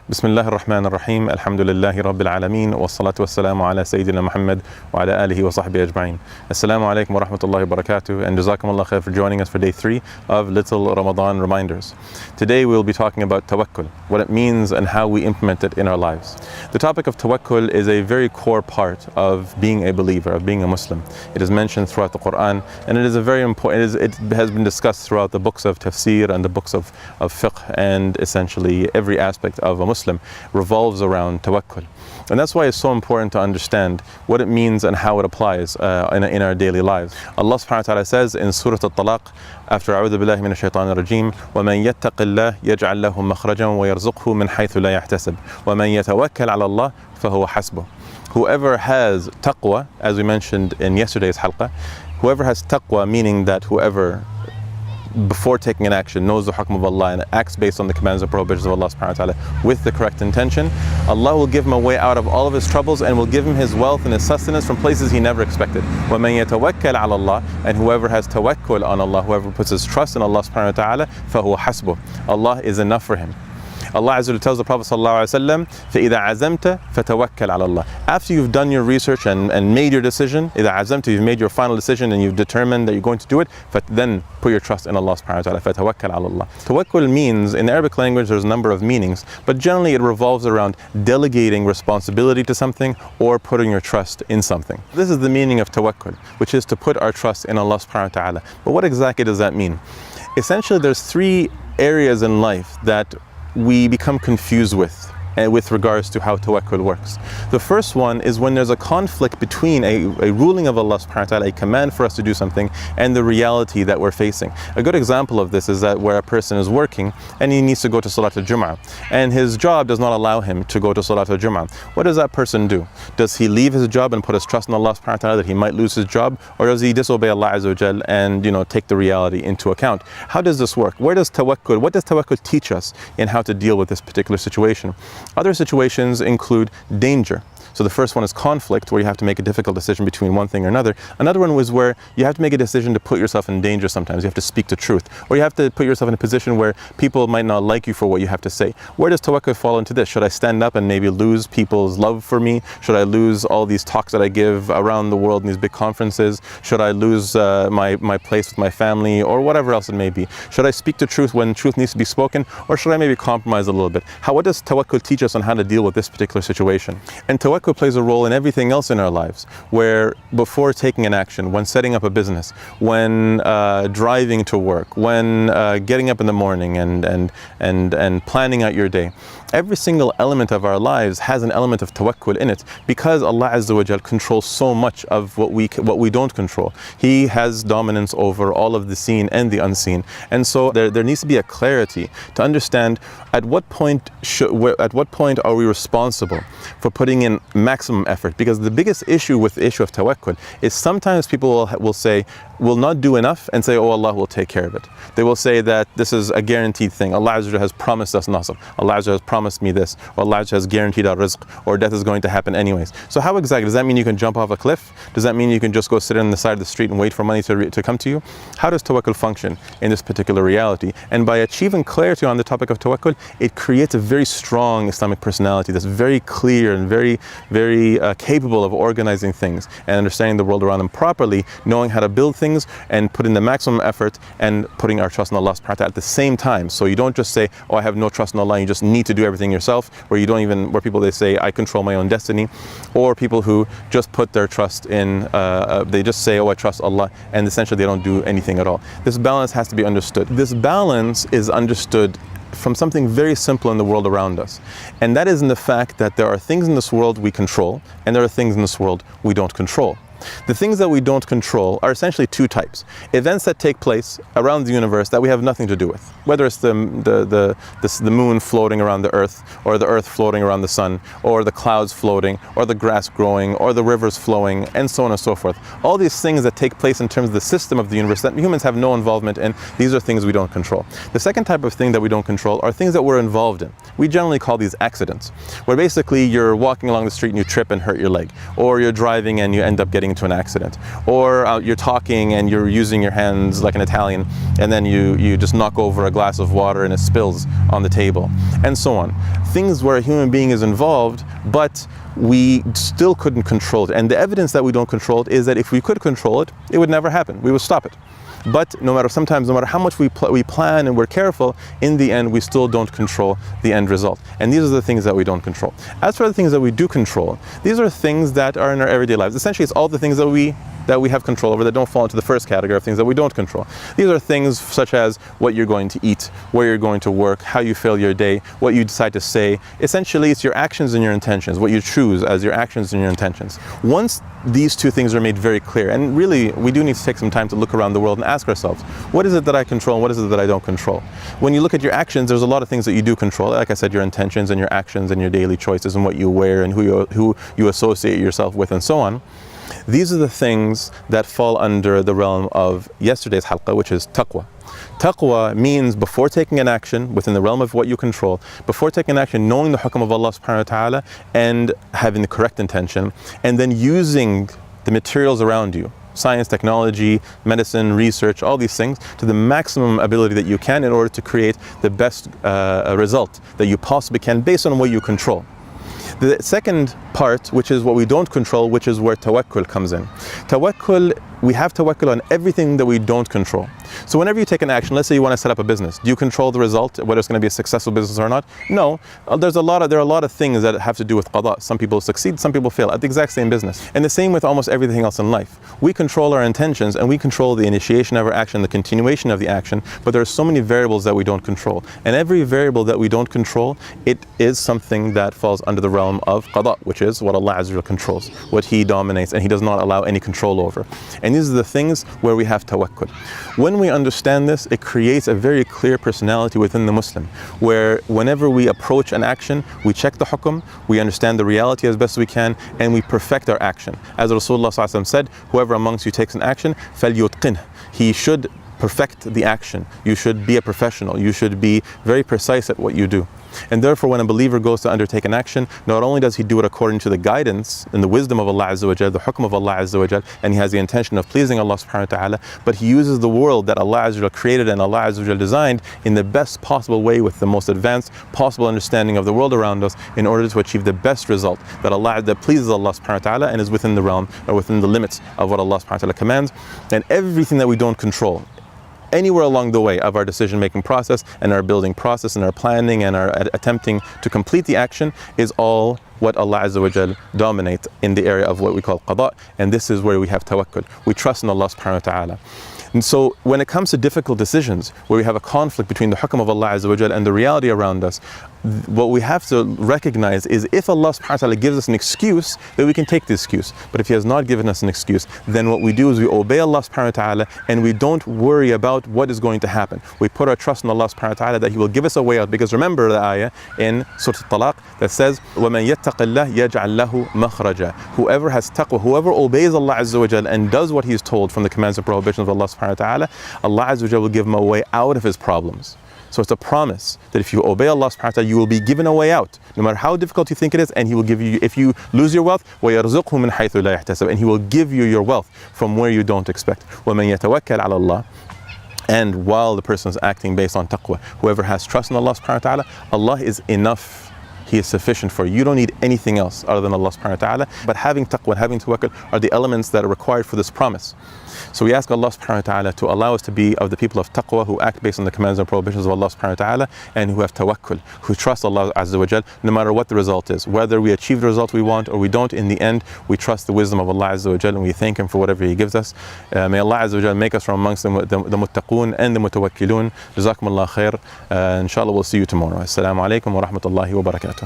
بسم الله الرحمن الرحيم الحمد لله رب العالمين والصلاة والسلام على سيدنا Muhammad وعلى آله وصحبه أجمعين. Assalamu alaikum wa rahmatullahi wa barakatuh, and jazakumullah khair for joining us for day 3 of Little Ramadan Reminders. Today we'll be talking about tawakkul, what it means and how we implement it in our lives. The topic of tawakkul is a very core part of being a believer, of being a Muslim. It is mentioned throughout the Quran, and it is a very important, it has been discussed throughout the books of tafsir and the books of fiqh, and essentially every aspect of a Muslim revolves around tawakkul. And that's why it's so important to understand what it means and how it applies in our daily lives. Allah subhanahu wa ta'ala says in Surah Al-Talaq, after أعوذ بالله من الشيطان الرجيم ومن يتق الله يجعل له مخرجا ويرزقه من حيث لا يحتسب ومن يتوكل على الله فهو حسبه. Whoever has taqwa, as we mentioned in yesterday's halqa, whoever has taqwa, meaning that whoever before taking an action knows the hukm of Allah and acts based on the commands and prohibitions of Allah subhanahu wa ta'ala with the correct intention, Allah will give him a way out of all of his troubles and will give him his wealth and his sustenance from places he never expected. وَمَن يَتَوَكَّلْ عَلَى اللَّهِ, and whoever has tawakkul on Allah, whoever puts his trust in Allah subhanahu wa ta'ala, فَهُوَ حَسْبُهُ, Allah is enough for him. Allah Azza wa Jalla tells the Prophet ﷺ, فَإِذَا عَزَمْتَ فَتَوَكَّلْ عَلَى اللَّهِ. After you've done your research and made your decision, إِذَا عَزَمْتَ, you've made your final decision and you've determined that you're going to do it, then put your trust in Allah subhanahu wa ta'ala, فَتَوَكَّلْ عَلَى اللَّهِ. Tawakkul means, in the Arabic language there's a number of meanings, but generally it revolves around delegating responsibility to something or putting your trust in something. This is the meaning of tawakkul, which is to put our trust in Allah subhanahu wa ta'ala. But what exactly does that mean? Essentially there's 3 areas in life that we become confused with regards to how tawakkul works. The first one is when there's a conflict between a ruling of Allah subhanahu wa ta'ala, a command for us to do something, and the reality that we're facing. A good example of this is that where a person is working and he needs to go to Salat al-Jum'ah, and his job does not allow him to go to Salat al-Jum'ah. What does that person do? Does he leave his job and put his trust in Allah subhanahu wa ta'ala that he might lose his job, or does he disobey Allah Azza wa Jal and take the reality into account? How does this work? What does tawakkul teach us in how to deal with this particular situation? Other situations include danger. So the first one is conflict, where you have to make a difficult decision between one thing or another. Another one was where you have to make a decision to put yourself in danger sometimes. You have to speak the truth. Or you have to put yourself in a position where people might not like you for what you have to say. Where does tawakkul fall into this? Should I stand up and maybe lose people's love for me? Should I lose all these talks that I give around the world in these big conferences? Should I lose my place with my family, or whatever else it may be? Should I speak the truth when truth needs to be spoken? Or should I maybe compromise a little bit? What does tawakkul teach us on how to deal with this particular situation? And tawakkul plays a role in everything else in our lives, where before taking an action, when setting up a business, when driving to work, when getting up in the morning and planning out your day, every single element of our lives has an element of tawakkul in it, because Allah Azza wa Jal controls so much of what we don't control. He has dominance over all of the seen and the unseen, and so there needs to be a clarity to understand at what point are we responsible for putting in maximum effort. Because the biggest issue with the issue of tawakkul is sometimes people will not do enough and say, oh, Allah will take care of it. They will say that this is a guaranteed thing. Allah Azza wa Jal has promised us nasr. Allah Azza wa Jal has promised me this, or Allah Azza wa Jal has guaranteed our rizq, or death is going to happen anyways. So how exactly? Does that mean you can jump off a cliff? Does that mean you can just go sit on the side of the street and wait for money to come to you? How does tawakkul function in this particular reality? And by achieving clarity on the topic of tawakkul, it creates a very strong Islamic personality that's very clear and very capable of organizing things and understanding the world around them properly, knowing how to build things and put in the maximum effort and putting our trust in Allah subhanahu wa ta'ala at the same time. So you don't just say, oh, I have no trust in Allah, you just need to do everything yourself, where people they say, I control my own destiny, or people who just put their trust in, they just say, oh, I trust Allah, and essentially they don't do anything at all. This balance has to be understood. This balance is understood from something very simple in the world around us, and that is in the fact that there are things in this world we control, and there are things in this world we don't control. The things that we don't control are essentially 2 types. Events that take place around the universe that we have nothing to do with. Whether it's the moon floating around the earth, or the earth floating around the sun, or the clouds floating, or the grass growing, or the rivers flowing, and so on and so forth. All these things that take place in terms of the system of the universe that humans have no involvement in, these are things we don't control. The second type of thing that we don't control are things that we're involved in. We generally call these accidents, where basically you're walking along the street and you trip and hurt your leg, or you're driving and you end up getting getting into an accident. Or you're talking and you're using your hands like an Italian, and then you just knock over a glass of water and it spills on the table, and so on. Things where a human being is involved, but we still couldn't control it. And the evidence that we don't control it is that if we could control it, it would never happen. We would stop it. But no matter how much we plan and we're careful, in the end we still don't control the end result. And these are the things that we don't control. As for the things that we do control, these are things that are in our everyday lives. Essentially, it's all the things that we have control over that don't fall into the first category of things that we don't control. These are things such as what you're going to eat, where you're going to work, how you fill your day, what you decide to say. Essentially, it's your actions and your intentions, what you choose as your actions and your intentions. Once these two things are made very clear, and really we do need to take some time to look around the world and ask ourselves, what is it that I control and what is it that I don't control? When you look at your actions, there's a lot of things that you do control. Like I said, your intentions and your actions and your daily choices and what you wear and who you associate yourself with and so on. These are the things that fall under the realm of yesterday's halqa, which is taqwa. Taqwa means before taking an action within the realm of what you control, before taking an action, knowing the hukm of Allah subhanahu wa ta'ala and having the correct intention, and then using the materials around you, science, technology, medicine, research, all these things to the maximum ability that you can in order to create the best result that you possibly can based on what you control. The second part, which is what we don't control, which is where tawakkul comes in. Tawakkul, we have tawakkul on everything that we don't control. So whenever you take an action, let's say you want to set up a business, do you control the result, whether it's going to be a successful business or not? No. There are a lot of things that have to do with qada. Some people succeed, some people fail at the exact same business. And the same with almost everything else in life. We control our intentions and we control the initiation of our action, the continuation of the action, but there are so many variables that we don't control. And every variable that we don't control, it is something that falls under the realm of qada, which is what Allah Azza wa Jalla controls, what He dominates and He does not allow any control over. And these are the things where we have tawakkul. When we understand this, it creates a very clear personality within the Muslim, where whenever we approach an action, we check the hukum, we understand the reality as best we can, and we perfect our action. As Rasulullah ﷺ said, whoever amongst you takes an action, فَلْيُتْقِنْهُ, he should perfect the action. You should be a professional. You should be very precise at what you do. And therefore, when a believer goes to undertake an action, not only does he do it according to the guidance and the wisdom of Allah Azza wa Jal, the hukm of Allah Azza wa Jal, and he has the intention of pleasing Allah subhanahu wa ta'ala, but he uses the world that Allah Azza wa Jal created and Allah Azza wa Jal designed in the best possible way with the most advanced possible understanding of the world around us in order to achieve the best result that pleases Allah subhanahu wa ta'ala and is within the realm or within the limits of what Allah subhanahu wa ta'ala commands. And everything that we don't control, anywhere along the way of our decision-making process and our building process and our planning and our attempting to complete the action, is all what Allah Azza wa Jal dominates in the area of what we call qada. And this is where we have tawakkul. We trust in Allah subhanahu wa ta'ala. And so when it comes to difficult decisions where we have a conflict between the hukm of Allah Azza wa Jal and the reality around us, what we have to recognize is if Allah subhanahu wa ta'ala gives us an excuse, then we can take the excuse. But if He has not given us an excuse, then what we do is we obey Allah subhanahu wa ta'ala and we don't worry about what is going to happen. We put our trust in Allah subhanahu wa ta'ala that He will give us a way out. Because remember the ayah in Surah Al-Talaq that says, وَمَنْ يَتَّقِ اللَّهِ يَجْعَلْ لَهُ مَخْرَجًا. Whoever has taqwa, whoever obeys Allah Azza wa Jal and does what He is told from the commands and prohibitions of Allah subhanahu wa ta'ala, Allah Azza wa Jal will give him a way out of his problems. So it's a promise that if you obey Allah subhanahu wa ta'ala, you will be given a way out, no matter how difficult you think it is, and He will give you, if you lose your wealth, وَيَرْزُقْهُ مِنْ حَيْثُ لَا يَحْتَسِبُ, and He will give you your wealth from where you don't expect. وَمَنْ يَتَوَكَّلْ عَلَى اللَّهِ. And while the person is acting based on taqwa, whoever has trust in Allah subhanahu wa ta'ala, Allah is enough. He is sufficient for you. You don't need anything else other than Allah subhanahu wa ta'ala. But having taqwa and having tawakkul are the elements that are required for this promise. So we ask Allah subhanahu wa ta'ala to allow us to be of the people of taqwa who act based on the commands and prohibitions of Allah subhanahu wa ta'ala, and who have tawakkul, who trust Allah Azza wa Jal no matter what the result is. Whether we achieve the result we want or we don't, in the end we trust the wisdom of Allah Azza wa Jal and we thank Him for whatever He gives us. May Allah Azza wa Jal make us from amongst the muttaqoon and the mutawakkilun. Jazakumullah khair. Inshallah we'll see you tomorrow. Assalamu alaikum wa rahmatullahi wa barakatuh.